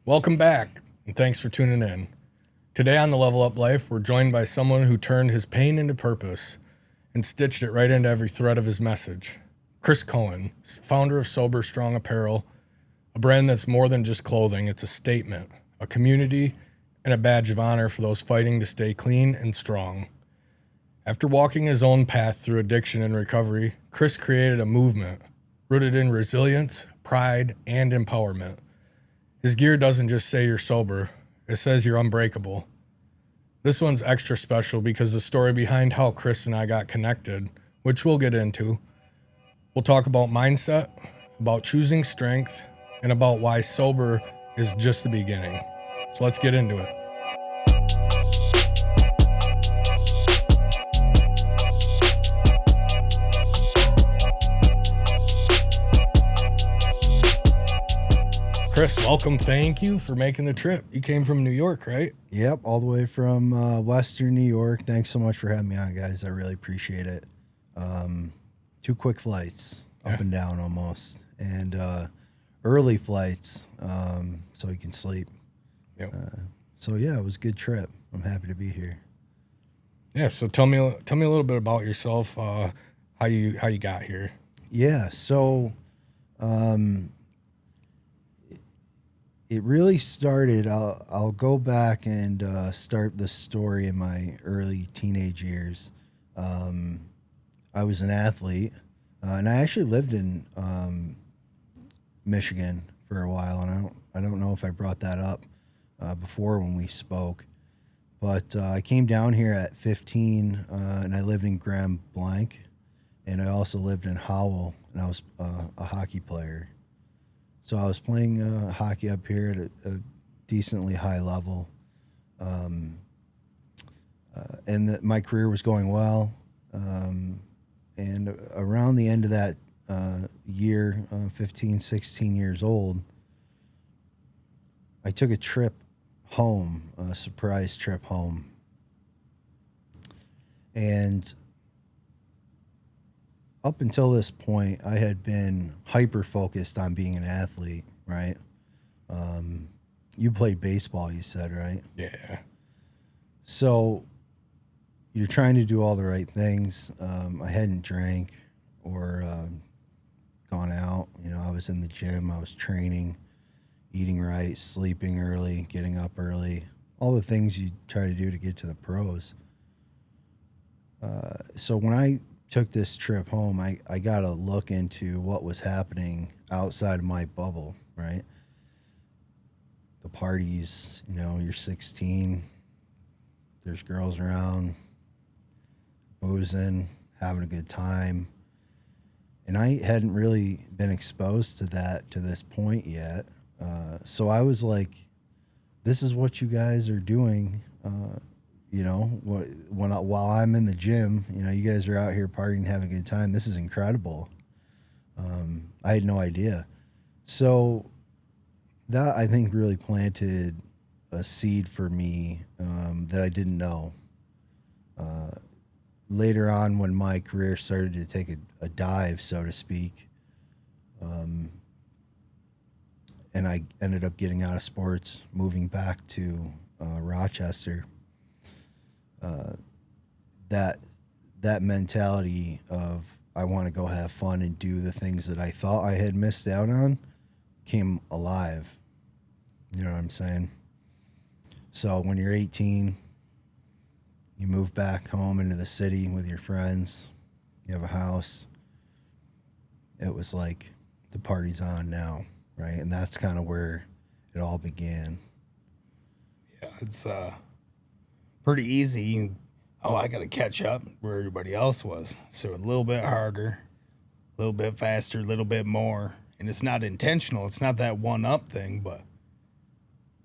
Welcome back, and thanks for tuning in. Today on the Level Up Life, we're joined by someone who turned his pain into purpose and stitched it right into every thread of his message. Chris Cohen, founder of SoberStrong Apparel, a brand that's more than just clothing, it's a statement, a community, and a badge of honor for those fighting to stay clean and strong. After walking his own path through addiction and recovery, Chris created a movement rooted in resilience, pride, and empowerment. His gear doesn't just say you're sober, it says you're unbreakable. This one's extra special because the story behind how Chris and I got connected, which we'll get into. We'll talk about mindset, about choosing strength, and about why sober is just the beginning. So let's get into it. Chris, welcome. Thank you for making the trip. You came from New York, right? Yep, all the way from Western New York. Thanks so much for having me on, guys. I really appreciate it. 2 quick flights, up and down almost, and early flights so you can sleep. Yep. So yeah, it was a good trip. I'm happy to be here. Yeah. So tell me a little bit about yourself. How you got here? Yeah. So it really started. I'll go back and start the story in my early teenage years. I was an athlete, and I actually lived in Michigan for a while, and I don't know if I brought that up before when we spoke, but I came down here at 15, and I lived in Grand Blanc, and I also lived in Howell, and I was a hockey player. So I was playing hockey up here at a decently high level, and my career was going well. And around the end of that year, 15, 16 years old, I took a trip home, a surprise trip home. And up until this point, I had been hyper-focused on being an athlete, right? You played baseball, you said, right? Yeah. So you're trying to do all the right things. I hadn't drank or gone out. You know, I was in the gym. I was training, eating right, sleeping early, getting up early, all the things you try to do to get to the pros. So when I took this trip home, I got to look into what was happening outside of my bubble, right? The parties, you know, you're 16, there's girls around, boozing, having a good time. And I hadn't really been exposed to that to this point yet. So I was like, this is what you guys are doing, you know, while I'm in the gym, you know, you guys are out here partying, having a good time. This is incredible. I had no idea. So that, I think, really planted a seed for me that I didn't know. Later on, when my career started to take a dive, so to speak, and I ended up getting out of sports, moving back to Rochester, that mentality of I want to go have fun and do the things that I thought I had missed out on came alive. You know what I'm saying? So when you're 18, you move back home into the city with your friends, you have a house. It was like the party's on now, right? And that's kind of where it all began. Yeah, it's pretty easy. I got to catch up where everybody else was. So a little bit harder, a little bit faster, a little bit more. And it's not intentional. It's not that one-up thing, but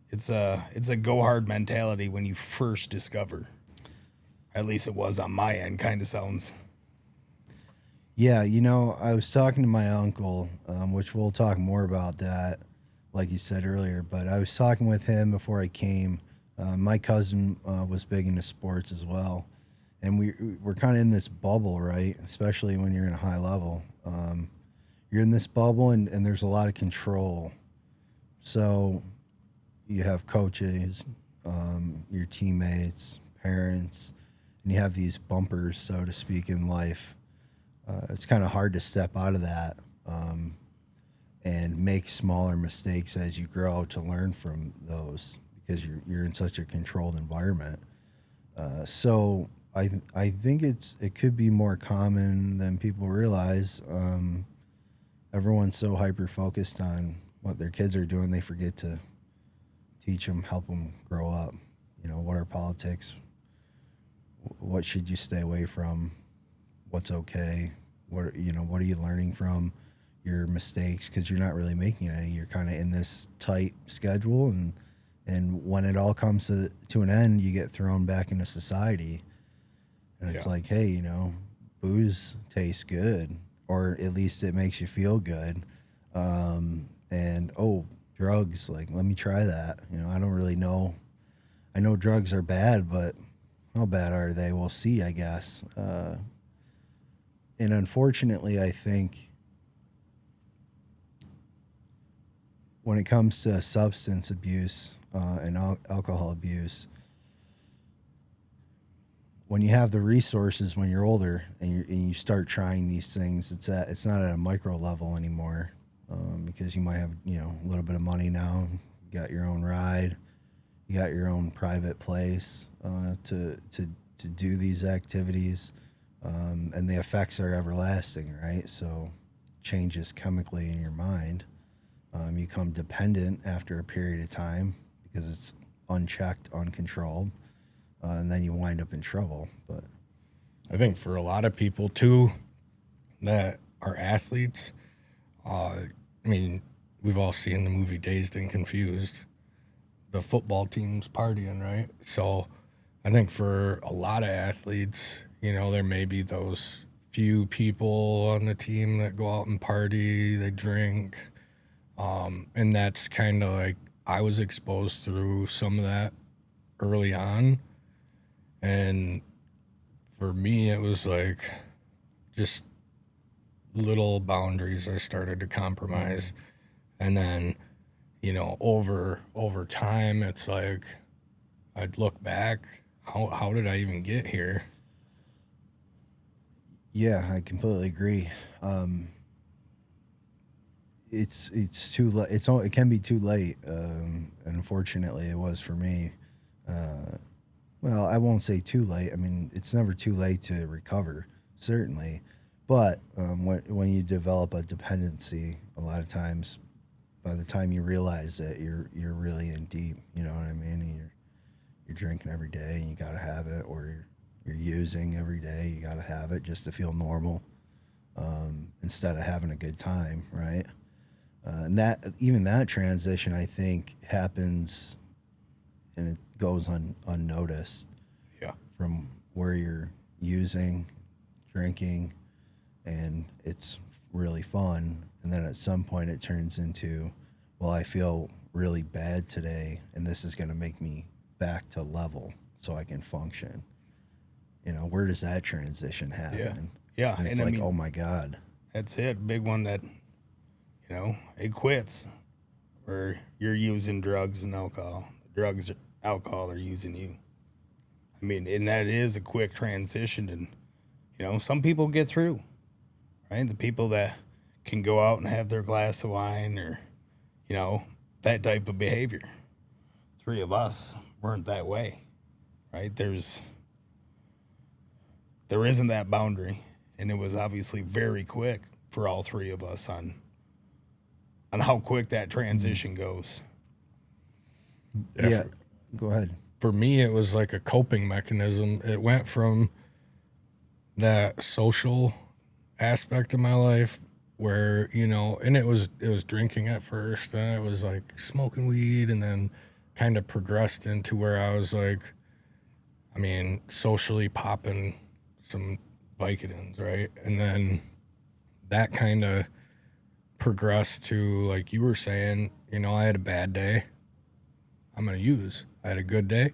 it's a go-hard mentality when you first discover. At least it was on my end, kind of sounds. Yeah, you know, I was talking to my uncle, which we'll talk more about that, like you said earlier, but I was talking with him before I came. My cousin was big into sports as well, and we're kind of in this bubble, right? Especially when you're in a high level. You're in this bubble, and there's a lot of control. So you have coaches, your teammates, parents, and you have these bumpers, so to speak, in life. It's kind of hard to step out of that and make smaller mistakes as you grow to learn from those, because you're in such a controlled environment. So I think it could be more common than people realize. Everyone's so hyper focused on what their kids are doing, they forget to teach them, help them grow up. What are politics? What should you stay away from? What's okay? What are you learning from your mistakes? Because you're not really making any. You're kind of in this tight schedule, and when it all comes to an end, you get thrown back into society. And it's like, hey, booze tastes good, or at least it makes you feel good. And drugs, like, let me try that. I don't really know. I know drugs are bad, but how bad are they? We'll see, I guess. And unfortunately, I think when it comes to substance abuse and alcohol abuse, when you have the resources when you're older and you start trying these things, it's not at a micro level anymore, because you might have a little bit of money now, you got your own ride, you got your own private place to do these activities, and the effects are everlasting, right? So changes chemically in your mind. You become dependent after a period of time because it's unchecked, uncontrolled. And then you wind up in trouble. But I think for a lot of people too that are athletes, we've all seen the movie Dazed and Confused. The football team's partying, right? So I think for a lot of athletes, there may be those few people on the team that go out and party, they drink. And that's kind of like, I was exposed through some of that early on. And for me, it was like just little boundaries I started to compromise. And then, over time, it's like I'd look back, how did I even get here? Yeah, I completely agree. It's too late. It can be too late. And unfortunately, it was for me. Well, I won't say too late. It's never too late to recover, certainly. But when you develop a dependency, a lot of times, by the time you realize that you're really in deep, you know what I mean? And you're drinking every day, and you got to have it, or you're using every day, you got to have it just to feel normal, instead of having a good time, right? And that transition, I think, happens, and it goes unnoticed. Yeah. From where you're using, drinking, and it's really fun, and then at some point it turns into, well, I feel really bad today, and this is going to make me back to level so I can function. Where does that transition happen? Yeah. And it's oh my God. That's it. Big one that, it quits, where you're using drugs and alcohol. The drugs, alcohol are using you. And that is a quick transition. And, some people get through, right? The people that can go out and have their glass of wine or, that type of behavior. Three of us weren't that way, right? There isn't that boundary. And it was obviously very quick for all three of us on how quick that transition goes. Yeah, go ahead. For me, it was like a coping mechanism. It went from that social aspect of my life where, and it was drinking at first, then it was like smoking weed, and then kind of progressed into where I was like, socially popping some Vicodins, right? And then that kind of progressed to, like you were saying, I had a bad day, I'm going to use. I had a good day,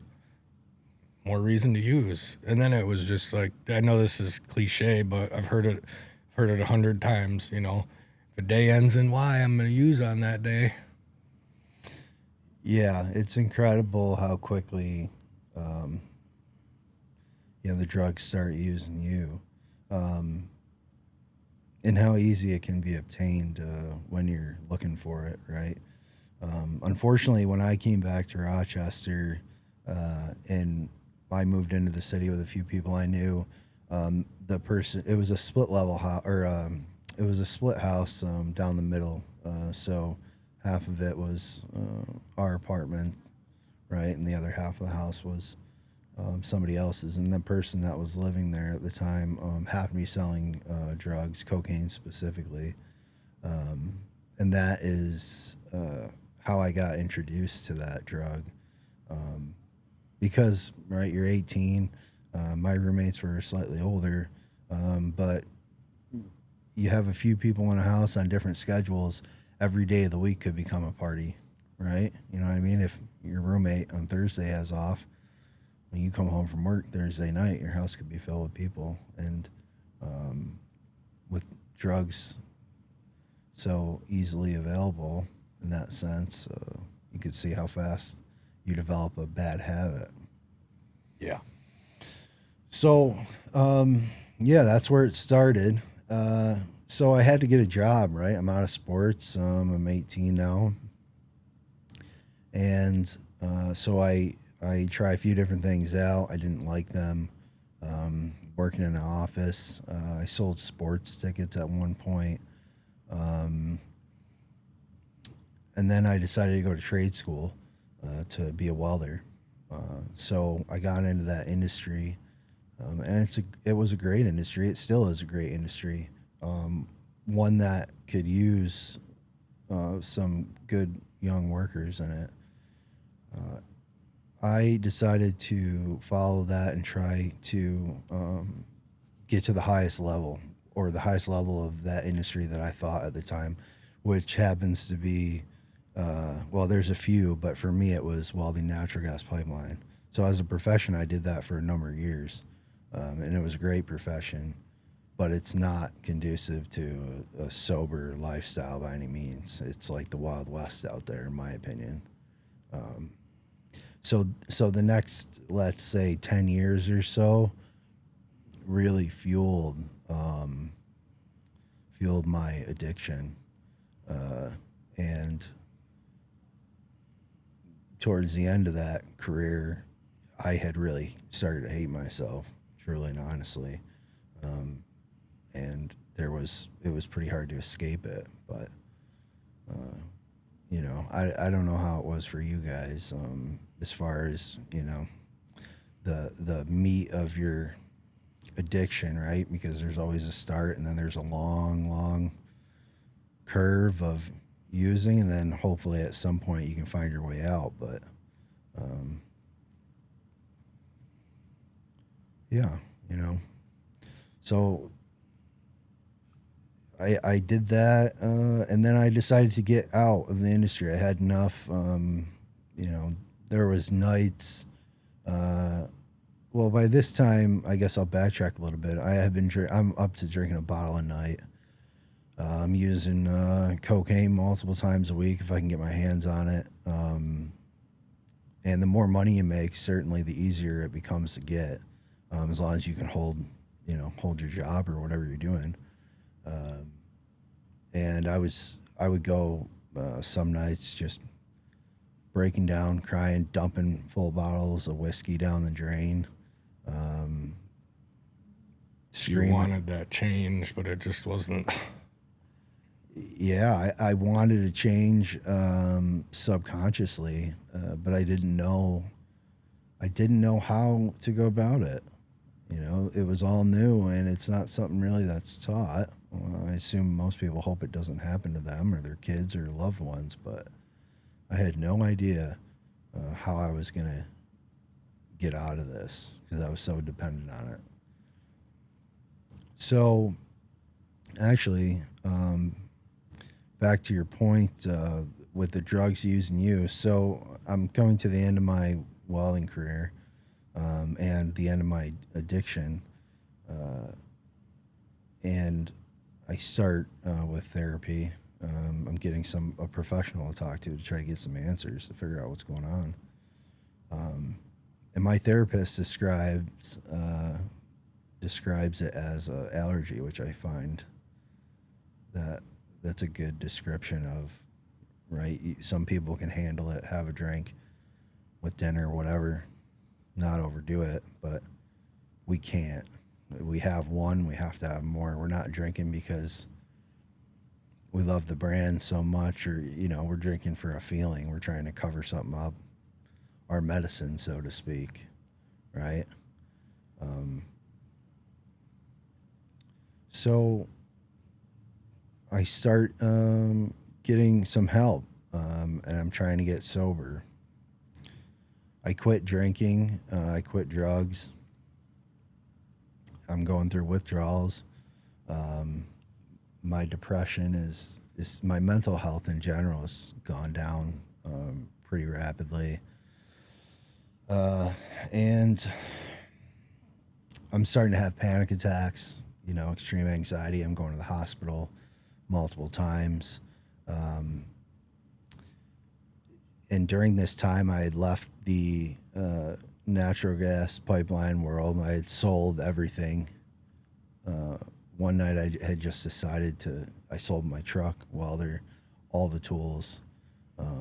more reason to use. And then it was just like, I know this is cliche, but I've heard it 100 times, if a day ends in Y, I'm going to use on that day. Yeah, it's incredible how quickly, the drugs start using you, and how easy it can be obtained when you're looking for it, right? Unfortunately, when I came back to Rochester, and I moved into the city with a few people I knew, it was a split level house, or it was a split house down the middle. So half of it was our apartment, right, and the other half of the house was somebody else's. And the person that was living there at the time happened to be selling drugs, cocaine specifically, and that is how I got introduced to that drug. Because right, you're 18. My roommates were slightly older, but you have a few people in a house on different schedules. Every day of the week could become a party, right? You know what I mean? If your roommate on Thursday has off, when you come home from work Thursday night, your house could be filled with people. And with drugs so easily available in that sense, you could see how fast you develop a bad habit. Yeah. So, that's where it started. So I had to get a job, right? I'm out of sports. I'm 18 now. And so I try a few different things out. I didn't like them. Working in an office. I sold sports tickets at one point. And then I decided to go to trade school to be a welder. So I got into that industry, and it was a great industry. It still is a great industry, one that could use some good young workers in it. I decided to follow that and try to get to the highest level, or the highest level of that industry that I thought at the time, which happens to be, there's a few, but for me it was welding natural gas pipeline. So as a profession, I did that for a number of years, and it was a great profession, but it's not conducive to a sober lifestyle by any means. It's like the Wild West out there, in my opinion. So the next, let's say, 10 years or so really fueled my addiction. And towards the end of that career, I had really started to hate myself, truly and honestly. And it was pretty hard to escape it, but I don't know how it was for you guys, as far as, the meat of your addiction, right? Because there's always a start, and then there's a long curve of using, and then hopefully at some point you can find your way out. But so I did that, and then I decided to get out of the industry. I had enough. There was nights. Well, by this time, I guess I'll backtrack a little bit. I'm up to drinking a bottle a night. I'm using cocaine multiple times a week if I can get my hands on it. And the more money you make, certainly the easier it becomes to get, as long as you can hold your job or whatever you're doing. And I would go some nights just breaking down, crying, dumping full bottles of whiskey down the drain. You wanted that change, but it just wasn't. Yeah, I wanted to change subconsciously, but I didn't know how to go about it. It was all new, and it's not something really that's taught. Well, I assume most people hope it doesn't happen to them or their kids or loved ones, but I had no idea how I was going to get out of this because I was so dependent on it. So, actually, back to your point with the drugs using you. So, I'm coming to the end of my welding career and the end of my addiction. And I start with therapy. I'm getting a professional to talk to try to get some answers to figure out what's going on. And my therapist describes it as an allergy, which I find that's a good description of, right? Some people can handle it, have a drink with dinner, whatever, not overdo it, but we can't. We have one, we have to have more. We're not drinking because we love the brand so much, or, we're drinking for a feeling. We're trying to cover something up, our medicine, so to speak, right? So I start getting some help, and I'm trying to get sober. I quit drinking. I quit drugs. I'm going through withdrawals. My depression is my mental health in general has gone down pretty rapidly. And I'm starting to have panic attacks, extreme anxiety. I'm going to the hospital multiple times. And during this time, I had left the natural gas pipeline world. I had sold everything. One night I had just decided I sold my truck, welder, all the tools.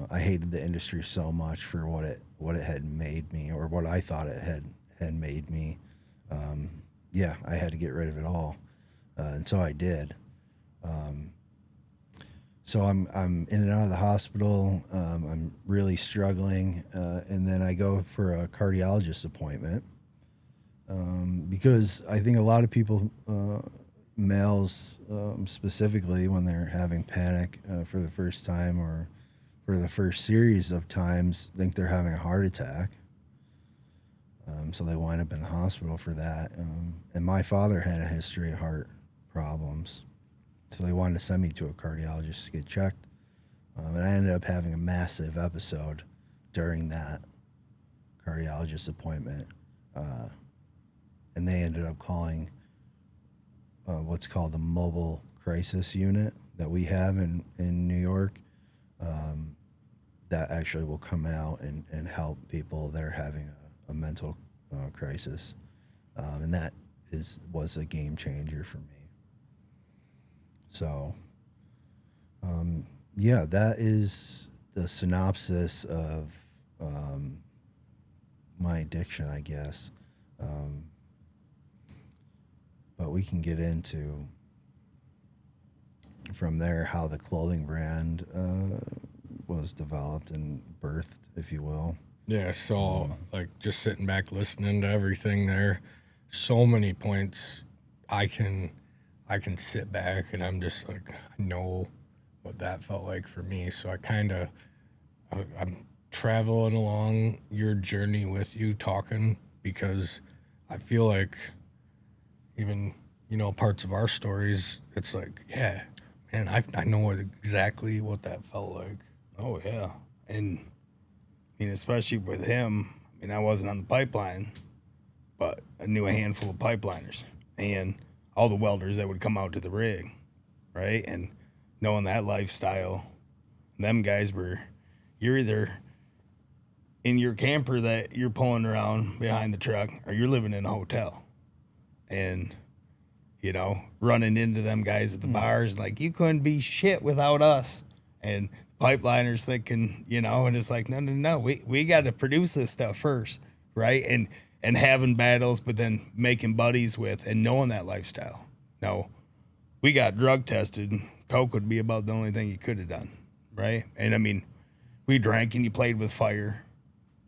I hated the industry so much for what it had made me, or what I thought it had made me. I had to get rid of it all. And so I did. So I'm in and out of the hospital. I'm really struggling. And then I go for a cardiologist appointment. Because I think a lot of people, males specifically, when they're having panic for the first time or for the first series of times, think they're having a heart attack. So they wind up in the hospital for that. And my father had a history of heart problems. So they wanted to send me to a cardiologist to get checked. And I ended up having a massive episode during that cardiologist appointment. And they ended up calling what's called the mobile crisis unit that we have in New York. That actually will come out and help people that are having a mental crisis. And that was a game changer for me. So, that is the synopsis of my addiction, I guess. But we can get into from there how the clothing brand was developed and birthed, if you will. Yeah, so just sitting back listening to everything there, so many points I can sit back and I'm just like, I know what that felt like for me. So I'm traveling along your journey with you, talking, because I feel like even, parts of our stories, it's like, yeah, man, I know exactly what that felt like. Oh, yeah. And, especially with him, I wasn't on the pipeline, but I knew a handful of pipeliners and all the welders that would come out to the rig, right? And knowing that lifestyle, them guys you're either in your camper that you're pulling around behind the truck, or you're living in a hotel. And, running into them guys at the bars, like, you couldn't be shit without us. And pipeliners thinking, and it's like, no, we got to produce this stuff first, right? And having battles, but then making buddies with and knowing that lifestyle. No, we got drug tested. Coke would be about the only thing you could have done, right? And we drank and you played with fire.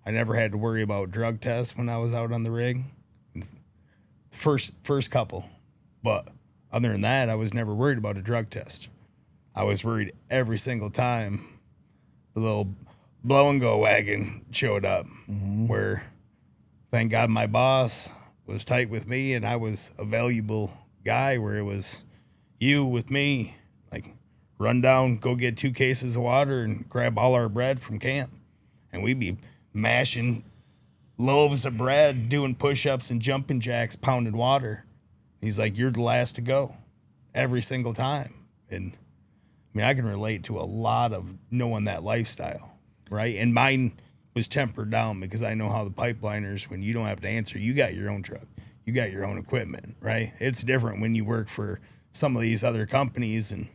I never had to worry about drug tests when I was out on the rig. First couple. But other than that, I was never worried about a drug test. I was worried every single time the little blow and go wagon showed up, where thank God my boss was tight with me and I was a valuable guy, where it was you with me, like, run down, go get 2 cases of water and grab all our bread from camp. And we'd be mashing loaves of bread, doing push-ups and jumping jacks, pounding water. He's like, you're the last to go every single time. And mean, I can relate to a lot of knowing that lifestyle, right? And mine was tempered down because I know how the pipeliners, when you don't have to answer, you got your own truck, you got your own equipment, right? It's different when you work for some of these other companies and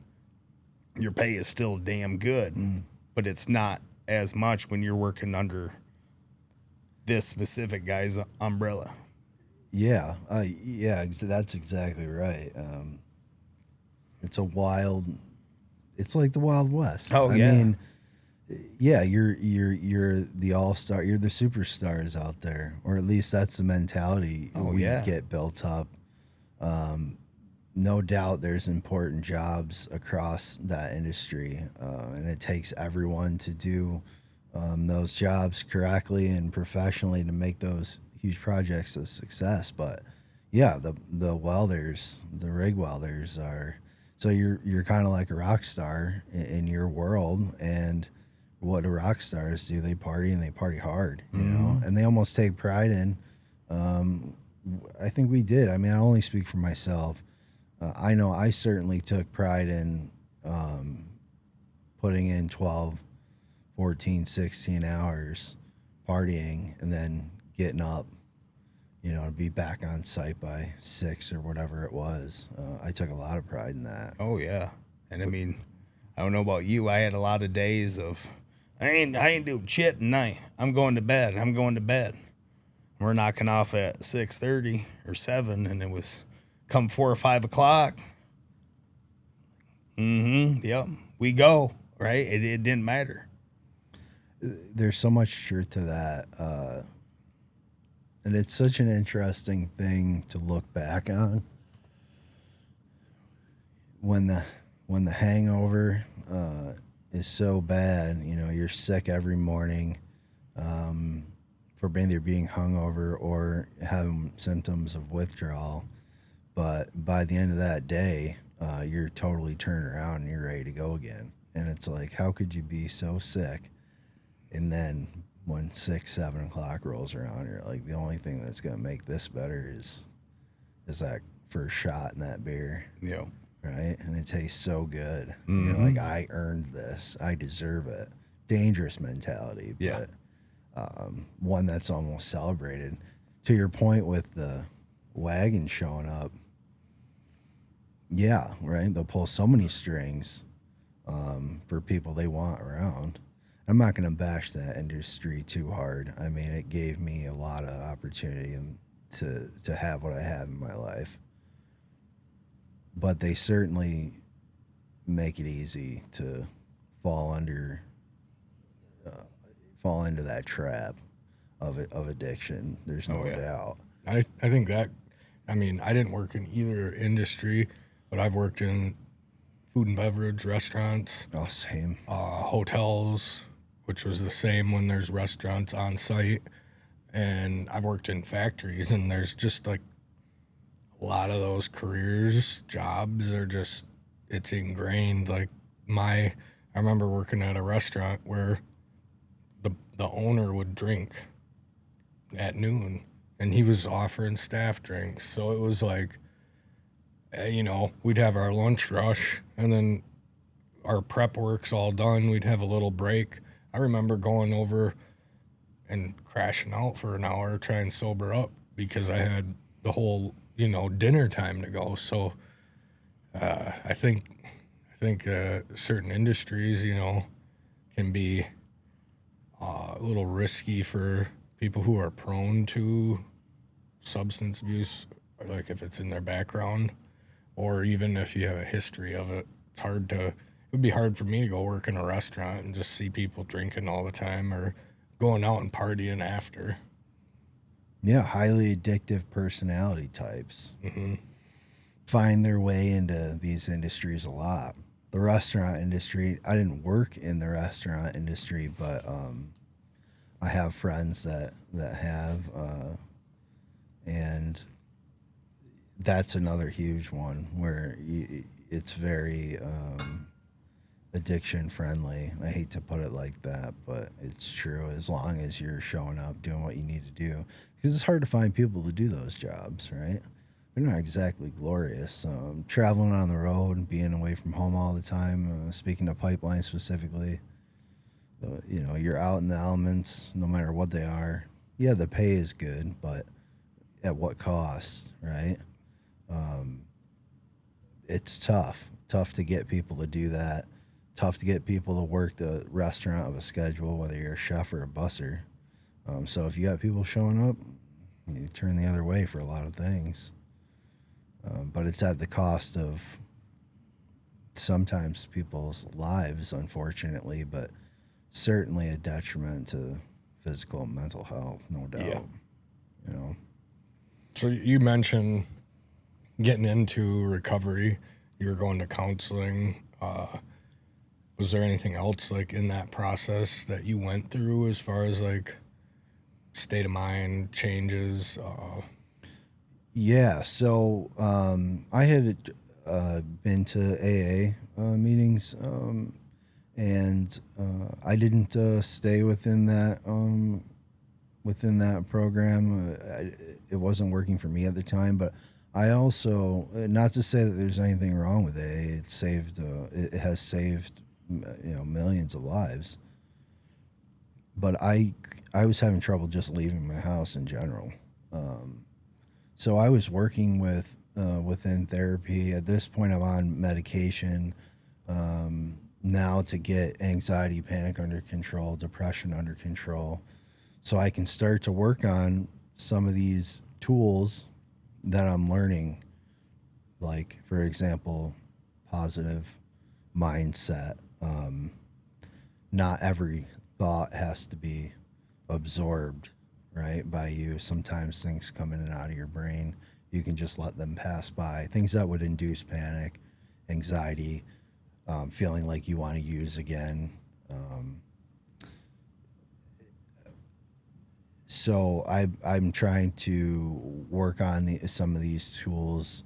your pay is still damn good, but it's not as much when you're working under this specific guy's umbrella. Yeah, that's exactly right. It's it's like the Wild West. Oh, I yeah. mean, yeah, you're the all-star, you're the superstars out there, or at least that's the mentality we get built up. No doubt there's important jobs across that industry, and it takes everyone to do those jobs correctly and professionally to make those huge projects a success. But yeah, the welders, the rig welders are, so you're kind of like a rock star in your world. And what do rock stars do? They party, and they party hard, you know, and they almost take pride in, I think we did. I mean, I only speak for myself. I know I certainly took pride in putting in 12, 14, 16 hours partying and then getting up, you know, to be back on site by 6 or whatever it was. I took a lot of pride in that. Oh, yeah. And I mean, I don't know about you. I had a lot of days of, I ain't doing shit tonight. I'm going to bed. We're knocking off at 6:30 or 7, and it was come 4 or 5 o'clock. Yep. We go, right? It didn't matter. There's so much truth to that. And it's such an interesting thing to look back on. When the hangover is so bad, you know, you're sick every morning for either being hungover or having symptoms of withdrawal. But by the end of that day, you're totally turned around and you're ready to go again. And it's like, how could you be so sick? And then when 6, 7 o'clock rolls around, you're like, the only thing that's going to make this better is that first shot in that beer. Yeah. Right? And it tastes so good. You're like, I earned this. I deserve it. Dangerous mentality. Yeah. But one that's almost celebrated. To your point with the wagon showing up, yeah, right? They'll pull so many strings for people they want around. I'm not going to bash that industry too hard. I mean, it gave me a lot of opportunity to have what I have in my life. But they certainly make it easy to fall into that trap of addiction. There's no doubt. I think that, I mean, I didn't work in either industry, but I've worked in food and beverage, restaurants. Oh, same. Hotels, which was the same when there's restaurants on site. And I've worked in factories, and there's just like a lot of those careers, jobs are just, it's ingrained. Like I remember working at a restaurant where the owner would drink at noon, and he was offering staff drinks. So it was like, you know, we'd have our lunch rush, and then our prep work's all done. We'd have a little break. I remember going over and crashing out for an hour, trying to sober up because I had the whole, you know, dinner time to go. So I think certain industries, you know, can be a little risky for people who are prone to substance abuse, like if it's in their background, or even if you have a history of it. It would be hard for me to go work in a restaurant and just see people drinking all the time or going out and partying after. Yeah, highly addictive personality types find their way into these industries a lot. The restaurant industry, I didn't work in the restaurant industry, but I have friends that have, and that's another huge one where it's very addiction friendly. I hate to put it like that, but it's true. As long as you're showing up, doing what you need to do, because it's hard to find people to do those jobs, right? they're not exactly glorious. Traveling on the road and being away from home all the time, speaking of pipelines specifically, you're out in the elements no matter what they are. Yeah, the pay is good, but at what cost, right? It's tough to get people to do that. Tough to get people to work the restaurant of a schedule, whether you're a chef or a busser. So if you got people showing up, you turn the other way for a lot of things. But it's at the cost of sometimes people's lives, unfortunately, but certainly a detriment to physical and mental health, no doubt. Yeah. You know. So you mentioned getting into recovery. You were going to counseling. Was there anything else like in that process that you went through as far as like state of mind changes? Yeah. So I had been to AA meetings, and I didn't stay within that program. It wasn't working for me at the time, but I also, not to say that there's anything wrong with AA. It has saved millions of lives. But I was having trouble just leaving my house in general. So I was working within therapy. At this point, I'm on medication now to get anxiety, panic under control, depression under control, so I can start to work on some of these tools that I'm learning, like, for example, positive mindset. Not every thought has to be absorbed, right, by you. Sometimes things come in and out of your brain. You can just let them pass by. Things that would induce panic, anxiety, feeling like you want to use again. So I'm trying to work on some of these tools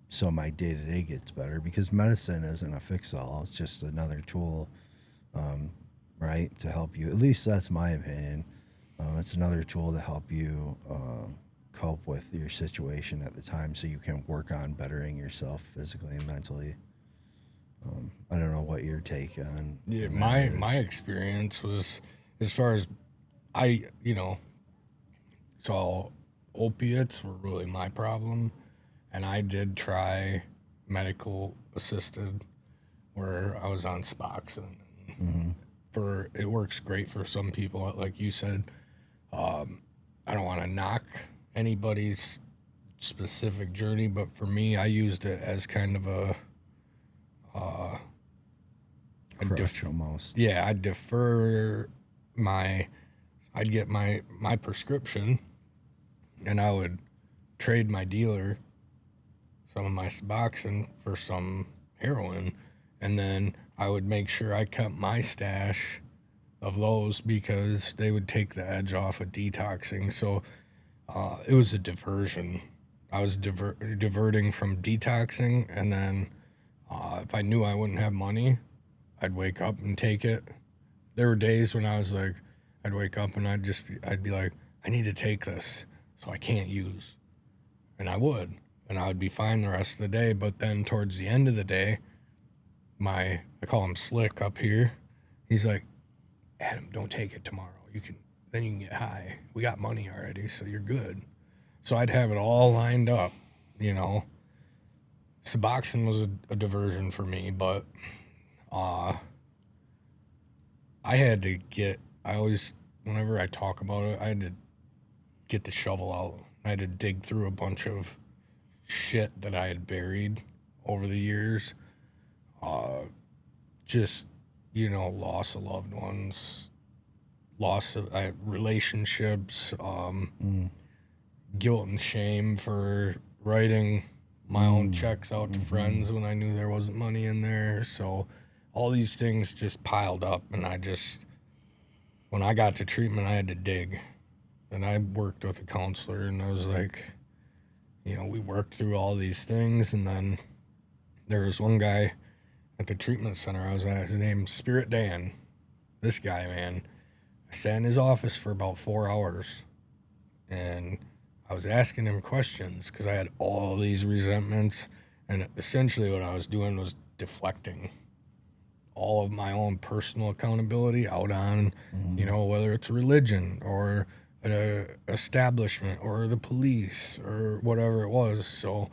so my day-to-day gets better, because medicine isn't a fix-all. It's just another tool, right, to help you. At least that's my opinion. It's another tool to help you cope with your situation at the time, so you can work on bettering yourself physically and mentally. I don't know what your take on. Yeah, on that my is. experience was, as far as so opiates were really my problem, and I did try medical assisted, where I was on Suboxone. It works great for some people, like you said. I don't want to knock anybody's specific journey, but for me, I used it as kind of a Crutch almost. yeah, I'd I'd get my prescription, and I would trade my dealer some of my Suboxone for some heroin, and then I would make sure I kept my stash of those, because they would take the edge off of detoxing. So it was a diversion. I was diverting from detoxing, and then if I knew I wouldn't have money, I'd wake up and take it. There were days when I was like, I'd wake up and I'd be like, I need to take this, so I can't use. And I would. And I would be fine the rest of the day. But then towards the end of the day, I call him Slick up here. He's like, Adam, don't take it tomorrow. Then you can get high. We got money already, so you're good. So I'd have it all lined up, Suboxone was a diversion for me, but whenever I talk about it, I had to get the shovel out. I had to dig through a bunch of shit that I had buried over the years. Loss of loved ones, loss of relationships, guilt and shame for writing my own checks out to friends when I knew there wasn't money in there. So all these things just piled up, and when I got to treatment, I had to dig. And I worked with a counselor, and I was like, we worked through all these things, and then there was one guy at the treatment center I was at. His name's Spirit Dan. This guy, man, I sat in his office for about 4 hours, and I was asking him questions because I had all these resentments, and essentially what I was doing was deflecting all of my own personal accountability out on, you know, whether it's religion or an establishment or the police or whatever it was. So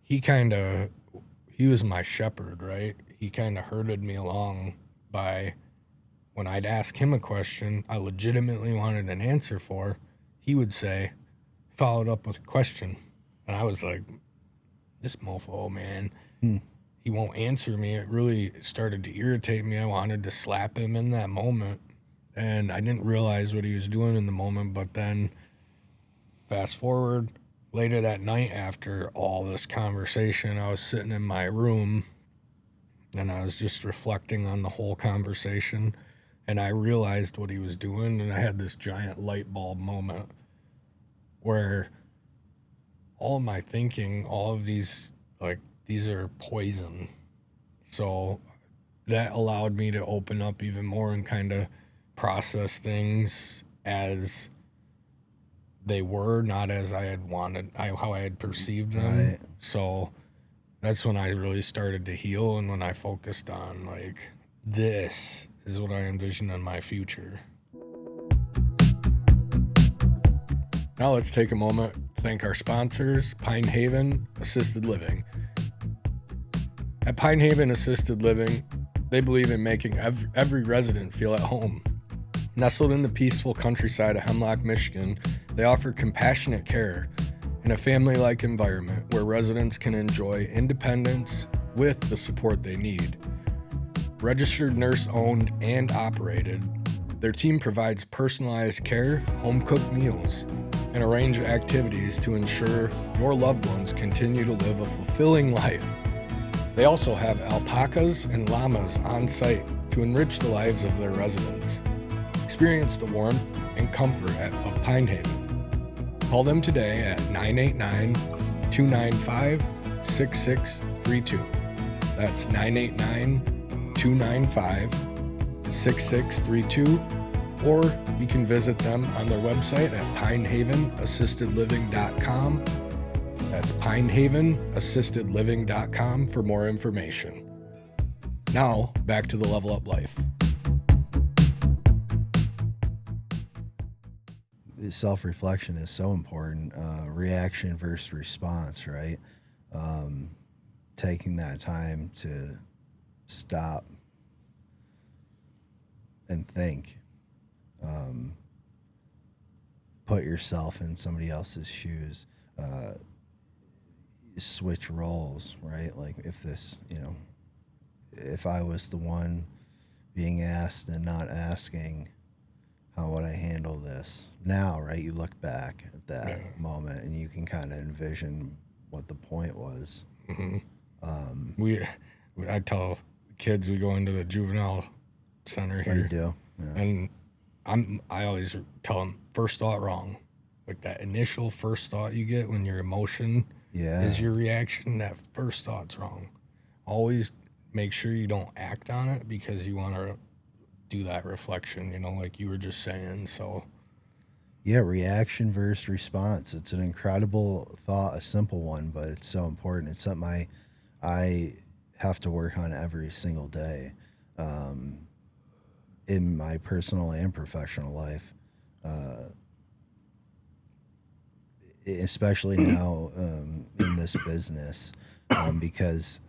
he was my shepherd, right? He kind of herded me along by when I'd ask him a question I legitimately wanted an answer for, he would say, followed up with a question. And I was like, this mofo, man. He won't answer me. It really started to irritate me. I wanted to slap him in that moment. And I didn't realize what he was doing in the moment. But then fast forward later that night after all this conversation, I was sitting in my room and I was just reflecting on the whole conversation. And I realized what he was doing. And I had this giant light bulb moment where all of my thinking, all of these, like, these are poison. So that allowed me to open up even more and kind of process things as they were, not as I had wanted, how I had perceived them. Right. So that's when I really started to heal, and when I focused on, like, this is what I envision in my future. Now let's take a moment to thank our sponsors, Pine Haven Assisted Living. At Pine Haven Assisted Living, they believe in making every resident feel at home. Nestled in the peaceful countryside of Hemlock, Michigan, they offer compassionate care in a family-like environment where residents can enjoy independence with the support they need. Registered nurse-owned and operated, their team provides personalized care, home-cooked meals, and a range of activities to ensure your loved ones continue to live a fulfilling life. They also have alpacas and llamas on site to enrich the lives of their residents. Experience the warmth and comfort of Pine Haven. Call them today at 989-295-6632. That's 989-295-6632. Or you can visit them on their website at pinehavenassistedliving.com. That's pinehavenassistedliving.com for more information. Now, back to the Level Up Life. Self-reflection is so important. Reaction versus response, right? Taking that time to stop and think. Put yourself in somebody else's shoes. Switch roles, right? Like if I was the one being asked and not asking, how would I handle this now, right? You look back at that moment and you can kind of envision what the point was. Mm-hmm. I tell kids we go into the juvenile center here. You do, yeah. And I always tell them first thought wrong, like that initial first thought you get when your emotion is your reaction. That first thought's wrong. Always make sure you don't act on it because you want to do that reflection, like you were just saying. So yeah, reaction versus response. It's an incredible thought, a simple one, but it's so important. It's something I have to work on every single day, in my personal and professional life, especially now in this business, because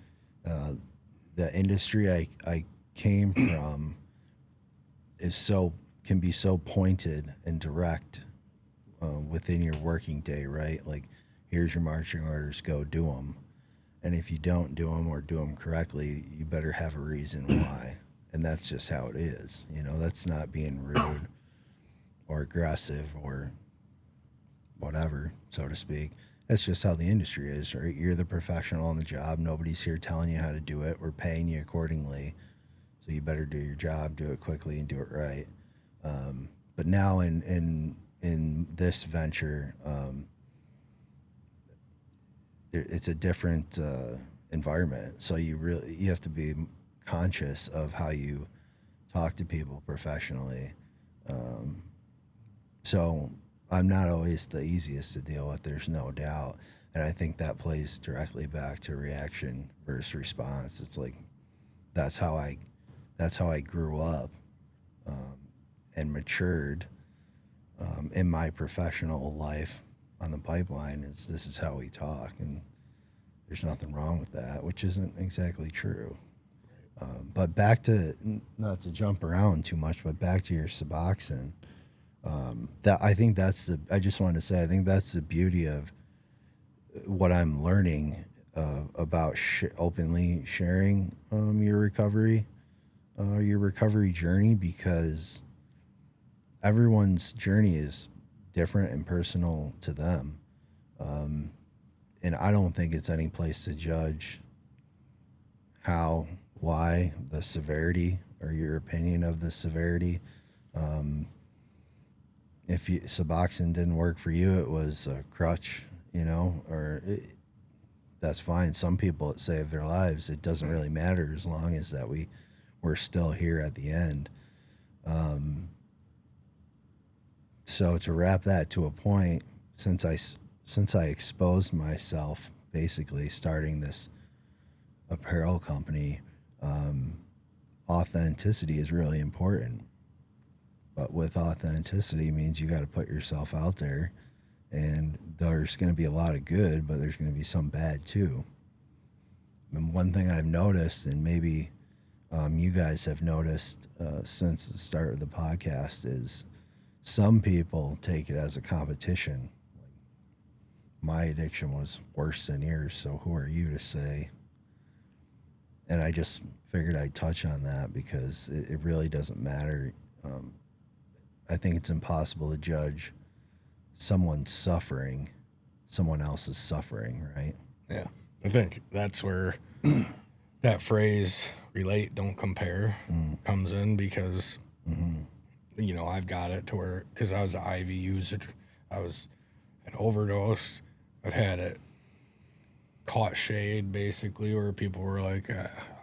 the industry I came from can be so pointed and direct within your working day, right? Like, here's your marching orders, go do them. And if you don't do them or do them correctly, you better have a reason why. And that's just how it is. That's not being rude or aggressive or whatever, so to speak. That's just how the industry is, right? You're the professional on the job. Nobody's here telling you how to do it. We're paying you accordingly. So you better do your job, do it quickly, and do it right. But now in this venture, it's a different environment. So you have to be conscious of how you talk to people professionally. So I'm not always the easiest to deal with. There's no doubt, and I think that plays directly back to reaction versus response. It's like that's how I grew up and matured in my professional life on the pipeline. Is this is how we talk, and there's nothing wrong with that, which isn't exactly true. But back to, not to jump around too much, but back to your Suboxone. That I think that's the. I just wanted to say I think that's the beauty of what I'm learning about openly sharing your recovery journey, because everyone's journey is different and personal to them, and I don't think it's any place to judge how, why, the severity, or your opinion of the severity. If Suboxone didn't work for you, it was a crutch, that's fine. Some people, it saved their lives. It doesn't really matter as long as that we're still here at the end. So to wrap that to a point, since I exposed myself, basically starting this apparel company, authenticity is really important. But with authenticity means you got to put yourself out there, and there's going to be a lot of good, but there's going to be some bad too. And one thing I've noticed, and maybe you guys have noticed since the start of the podcast, is some people take it as a competition. Like, my addiction was worse than yours, so who are you to say? And I just figured I'd touch on that because it really doesn't matter. I think it's impossible to judge someone else's suffering, right? Yeah. I think that's where that phrase, relate, don't compare, comes in, because, I've got it to where, because I was an IV user, I was an overdose, I've had it caught shade, basically, where people were like,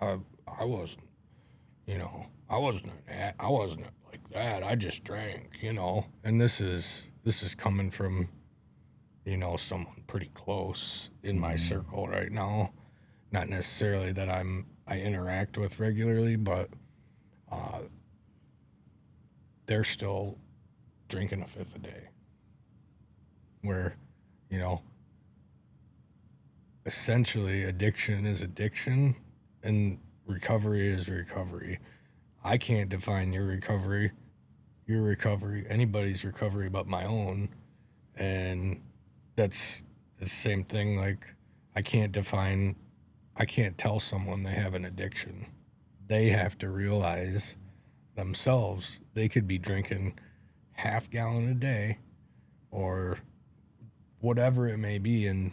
I wasn't like that. I just drank, and this is coming from, someone pretty close in my circle right now. Not necessarily that I interact with regularly, but they're still drinking a fifth a day. Where, essentially addiction is addiction and recovery is recovery. I can't define your recovery, anybody's recovery but my own. And that's the same thing. Like, I can't tell someone they have an addiction. They have to realize themselves they could be drinking half gallon a day or whatever it may be, and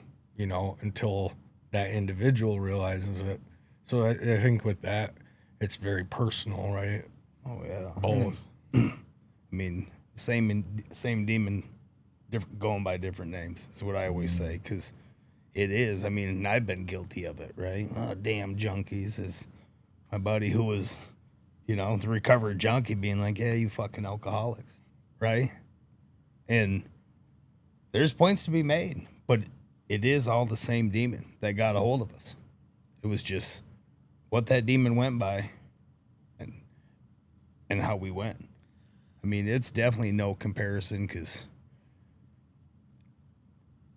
until that individual realizes it. So I think with that, it's very personal, right? Oh yeah, both. I mean, same demon, going by different names is what I always say, because it is. I mean, and I've been guilty of it, right? Oh, damn junkies, is my buddy who was, the recovered junkie, being like, yeah, you fucking alcoholics, right? And there's points to be made, but it is all the same demon that got a hold of us. It was just what that demon went by and how we went. I mean, it's definitely no comparison, because,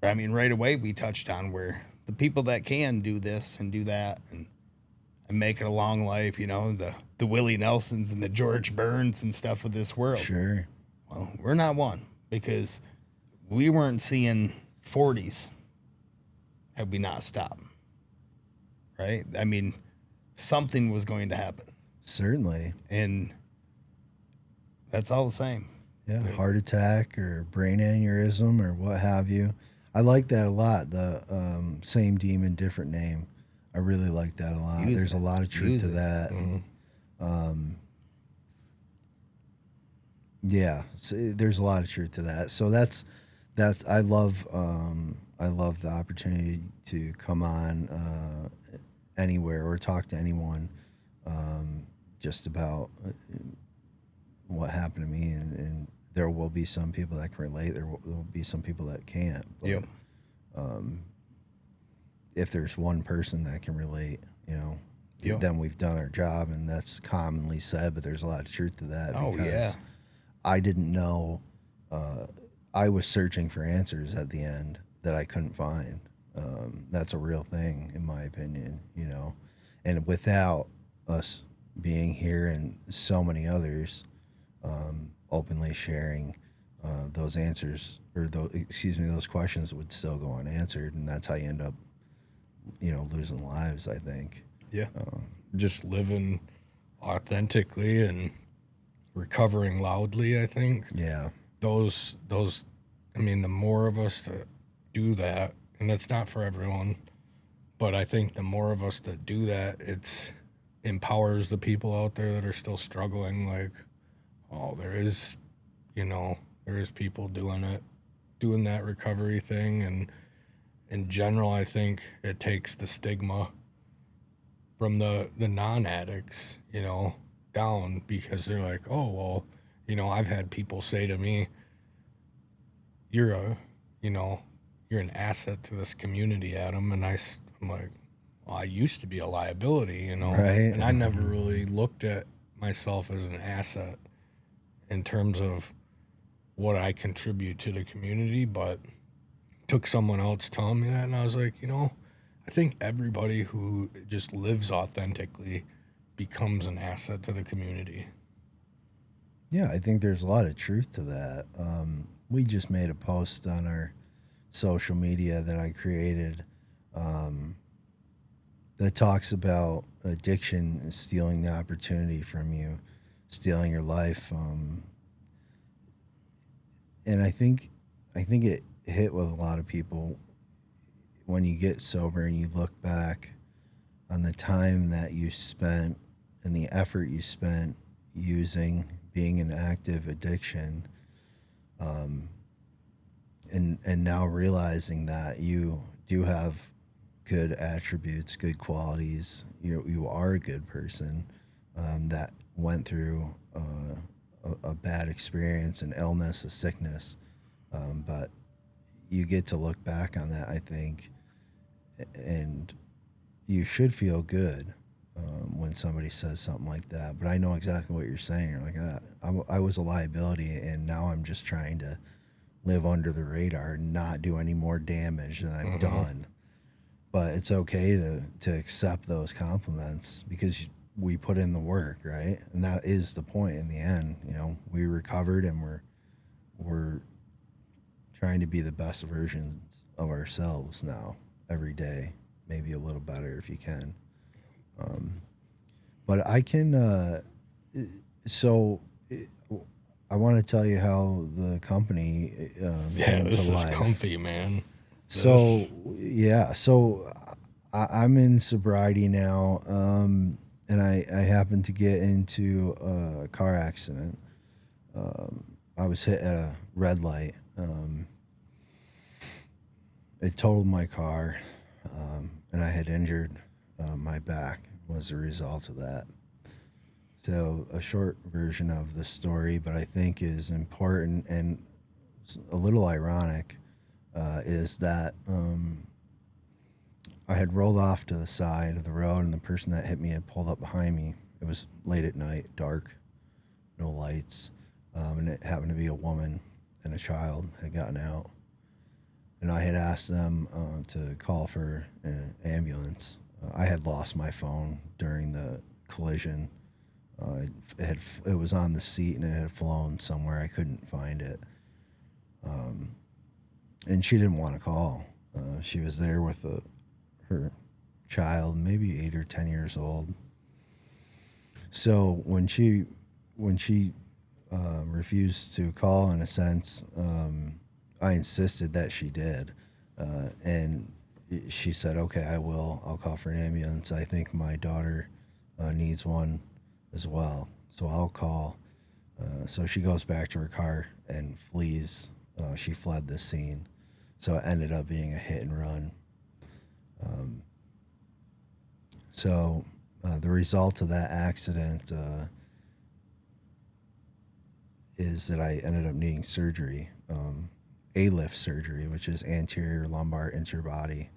I mean, right away we touched on where the people that can do this and do that and make it a long life, the Willie Nelsons and the George Burns and stuff of this world. Sure. Well, we're not one, because we weren't seeing 40s had we not stopped, right? I mean, something was going to happen. Certainly. And that's all the same. Yeah, heart attack or brain aneurysm or what have you. I like that a lot, the same demon, different name. I really like that a lot. There's a lot of truth to that. Mm-hmm. Yeah, so there's a lot of truth to that. So that's I love the opportunity to come on anywhere or talk to anyone just about what happened to me and there will be some people that can relate. There will be some people that can't. But, Yep. if there's one person that can relate, Yep. then we've done our job, and that's commonly said, but there's a lot of truth to that. Oh, because yeah. I didn't know. I was searching for answers at the end that I couldn't find. That's a real thing, in my opinion, And without us being here and so many others openly sharing those answers, or those questions would still go unanswered, and that's how you end up, losing lives, I think. Yeah. Just living authentically and recovering loudly, I think. Yeah. Those I mean, the more of us that do that, and it's not for everyone, but I think the more of us that do that, it's empowers the people out there that are still struggling. Like, oh, there is people doing that recovery thing. And in general, I think it takes the stigma from the non-addicts, down, because they're like, oh, well, I've had people say to me, you're an asset to this community, Adam. And I'm like, well, I used to be a liability, Right. And I never really looked at myself as an asset in terms of what I contribute to the community, but took someone else telling me that, and I was like, I think everybody who just lives authentically becomes an asset to the community. Yeah, I think there's a lot of truth to that. We just made a post on our social media that I created that talks about addiction and stealing the opportunity from you, stealing your life. And I think it hit with a lot of people when you get sober and you look back on the time that you spent and the effort you spent being an active addiction, and now realizing that you do have good attributes, good qualities. You are a good person that went through a bad experience, an illness, a sickness, but you get to look back on that, I think, and you should feel good when somebody says something like that. But I know exactly what you're saying. You're like, I was a liability, and now I'm just trying to live under the radar and not do any more damage than I've done. But it's okay to accept those compliments because we put in the work, right? And that is the point in the end. We recovered, and we're trying to be the best versions of ourselves now every day, maybe a little better if you can. But I can, I want to tell you how the company came this to is life. comfy, man. So I'm in sobriety now, and I happened to get into a car accident. I was hit at a red light. It totaled my car, and I had injured my back as a result of that. So a short version of the story, but I think is important and a little ironic, is that I had rolled off to the side of the road, and the person that hit me had pulled up behind me. It was late at night, dark, no lights, and it happened to be a woman and a child had gotten out. And I had asked them to call for an ambulance. I had lost my phone during the collision. It was on the seat, and it had flown somewhere. I couldn't find it. And she didn't want to call. She was there with her child, maybe 8 or 10 years old. So when she refused to call, in a sense, I insisted that she did. And she said, okay, I'll call for an ambulance. I think my daughter needs one as well. So I'll call. So she goes back to her car and flees. She fled the scene. So it ended up being a hit and run. The result of that accident, is that I ended up needing surgery, A-lift surgery, which is anterior lumbar interbody.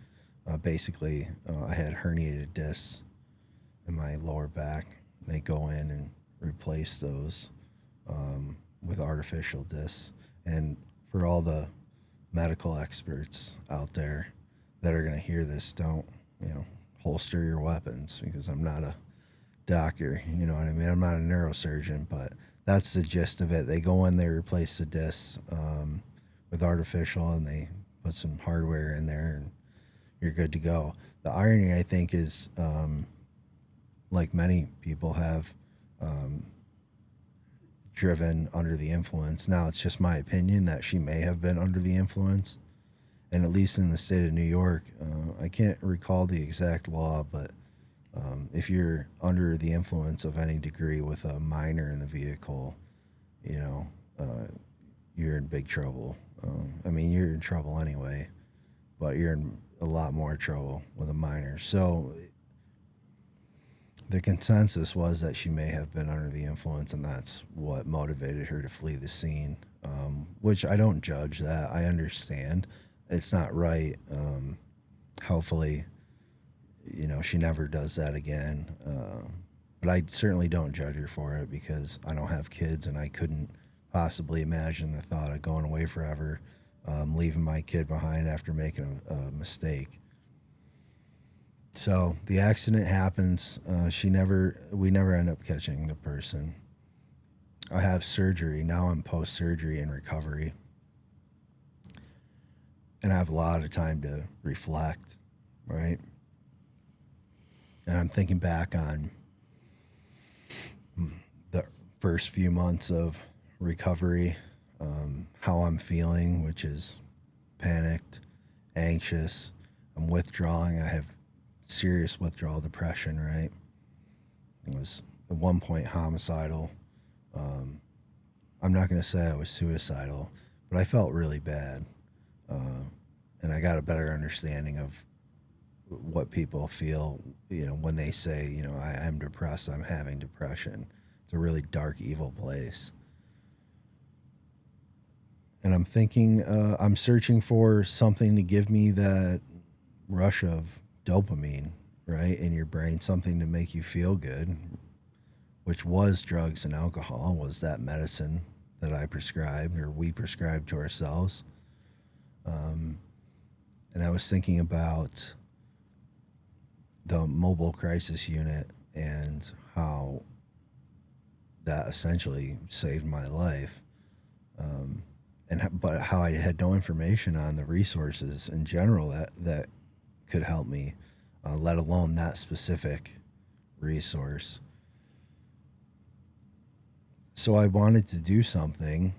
Basically, I had herniated discs in my lower back. They go in and replace those with artificial discs. And for all the medical experts out there that are going to hear this, don't, holster your weapons, because I'm not a doctor. You know what I mean? I'm not a neurosurgeon, but that's the gist of it. They go in, they replace the discs with artificial, and they put some hardware in there, and you're good to go. The irony, I think, is like many people have driven under the influence. Now, it's just my opinion that she may have been under the influence. And at least in the state of New York, I can't recall the exact law, but if you're under the influence of any degree with a minor in the vehicle, you're in big trouble. I mean, you're in trouble anyway, but you're in a lot more trouble with a minor. So the consensus was that she may have been under the influence, and that's what motivated her to flee the scene, which I don't judge that. I understand. It's not right. Hopefully, she never does that again. But I certainly don't judge her for it, because I don't have kids, and I couldn't possibly imagine the thought of going away forever, leaving my kid behind after making a mistake. So the accident happens. We never end up catching the person. I have surgery. Now I'm post-surgery in recovery. And I have a lot of time to reflect, right? And I'm thinking back on the first few months of recovery, how I'm feeling, which is panicked, anxious. I'm withdrawing. I have serious withdrawal depression, right? It was at one point homicidal. I'm not going to say I was suicidal, but I felt really bad. And I got a better understanding of what people feel, when they say, I'm depressed, I'm having depression. It's a really dark, evil place. And I'm thinking, I'm searching for something to give me that rush of dopamine, right, in your brain, something to make you feel good, which was drugs and alcohol, was that medicine that I prescribed, or we prescribed to ourselves. And I was thinking about the mobile crisis unit and how that essentially saved my life. But how I had no information on the resources in general that could help me, let alone that specific resource. So I wanted to do something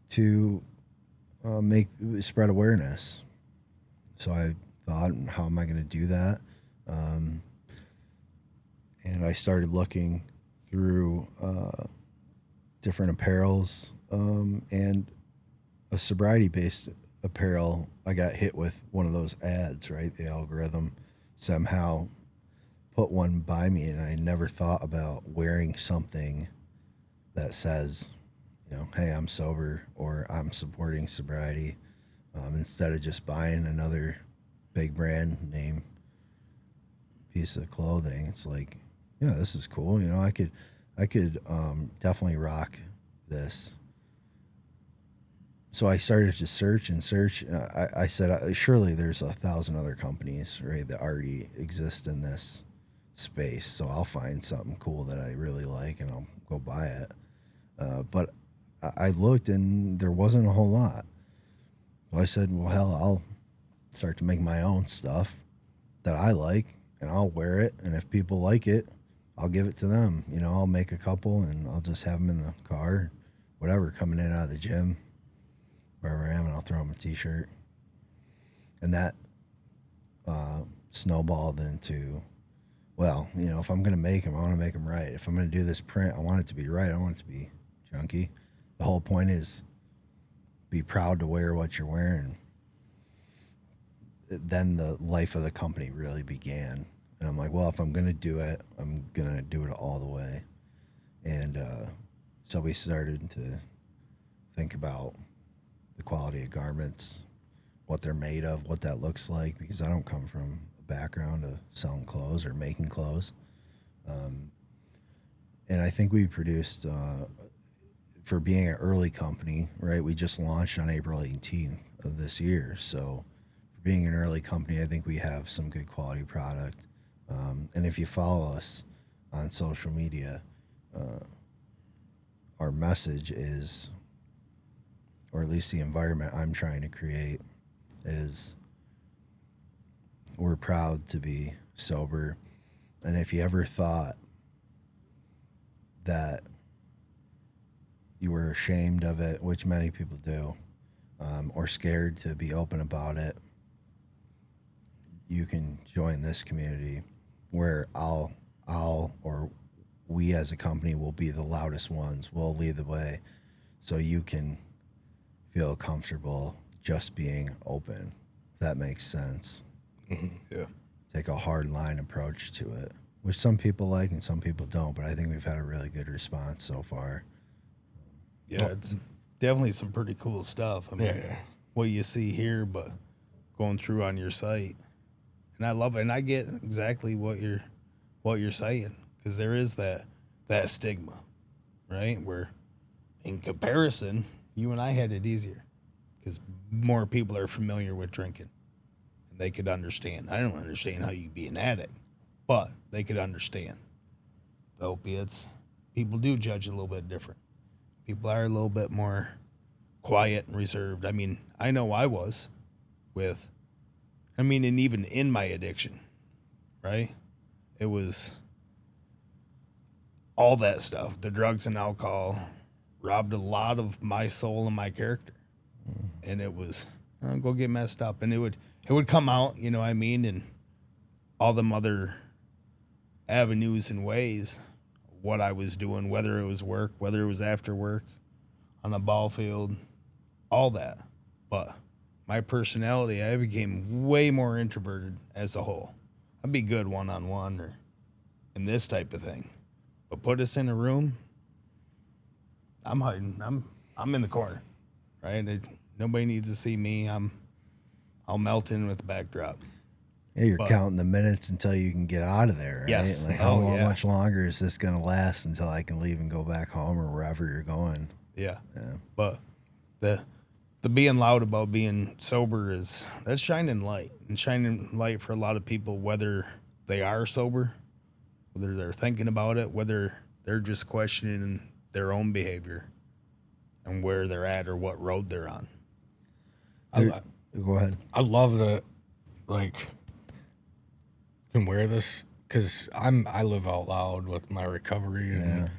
to spread awareness. So I thought, how am I going to do that? And I started looking through different apparels and a sobriety-based apparel. I got hit with one of those ads, right? The algorithm somehow put one by me, and I never thought about wearing something that says, hey, I'm sober, or I'm supporting sobriety, instead of just buying another big brand name piece of clothing. It's like, yeah, this is cool. I could definitely rock this. So I started to search and search. I said, surely there's 1,000 other companies, right, that already exist in this space. So I'll find something cool that I really like, and I'll go buy it. But I looked, and there wasn't a whole lot. So I said, well, hell, I'll start to make my own stuff that I like, and I'll wear it. And if people like it, I'll give it to them. I'll make a couple, and I'll just have them in the car, whatever, coming in out of the gym, wherever I am, and I'll throw them a t-shirt. And that snowballed into, well, if I'm going to make them, I want to make them right. If I'm going to do this print, I want it to be right. I don't want it to be junky. The whole point is be proud to wear what you're wearing. Then the life of the company really began. And I'm like, well, if I'm going to do it, I'm going to do it all the way. And So we started to think about the quality of garments, what they're made of, what that looks like, because I don't come from a background of selling clothes or making clothes. And I think we produced, for being an early company, right? We just launched on April 18th of this year. So for being an early company, I think we have some good quality product. And if you follow us on social media, our message is, or at least the environment I'm trying to create, is we're proud to be sober. And if you ever thought that you were ashamed of it, which many people do, or scared to be open about it, you can join this community where or we as a company will be the loudest ones. We'll lead the way so you can feel comfortable just being open, if that makes sense. Yeah. Take a hard line approach to it, which some people like and some people don't, but I think we've had a really good response so far. Yeah, it's definitely some pretty cool stuff. I mean, what you see here, but going through on your site, and I love it, and I get exactly what you're saying, because there is that stigma, right? Where in comparison, you and I had it easier because more people are familiar with drinking, and they could understand. I don't understand how you can be an addict, but they could understand. The opiates, people do judge a little bit different. People are a little bit more quiet and reserved. I mean, I know I was and even in my addiction, right? It was all that stuff. The drugs and alcohol robbed a lot of my soul and my character. And it was, go get messed up. And it would come out, you know what I mean? And all them other avenues and ways, what I was doing, whether it was work, whether it was after work, on a ball field, all that. But my personality, I became way more introverted as a whole. I'd be good one-on-one or in this type of thing. But put us in a room, I'm hiding. I'm in the corner, right? Nobody needs to see me. I'll melt in with the backdrop. Yeah, you're counting the minutes until you can get out of there, right? Yes. Like how much longer is this going to last until I can leave and go back home or wherever you're going? Yeah. But the being loud about being sober that's shining light, and shining light for a lot of people, whether they are sober, whether they're thinking about it, whether they're just questioning their own behavior and where they're at or what road they're on. Go ahead. I love that, like, you can wear this because I live out loud with my recovery, and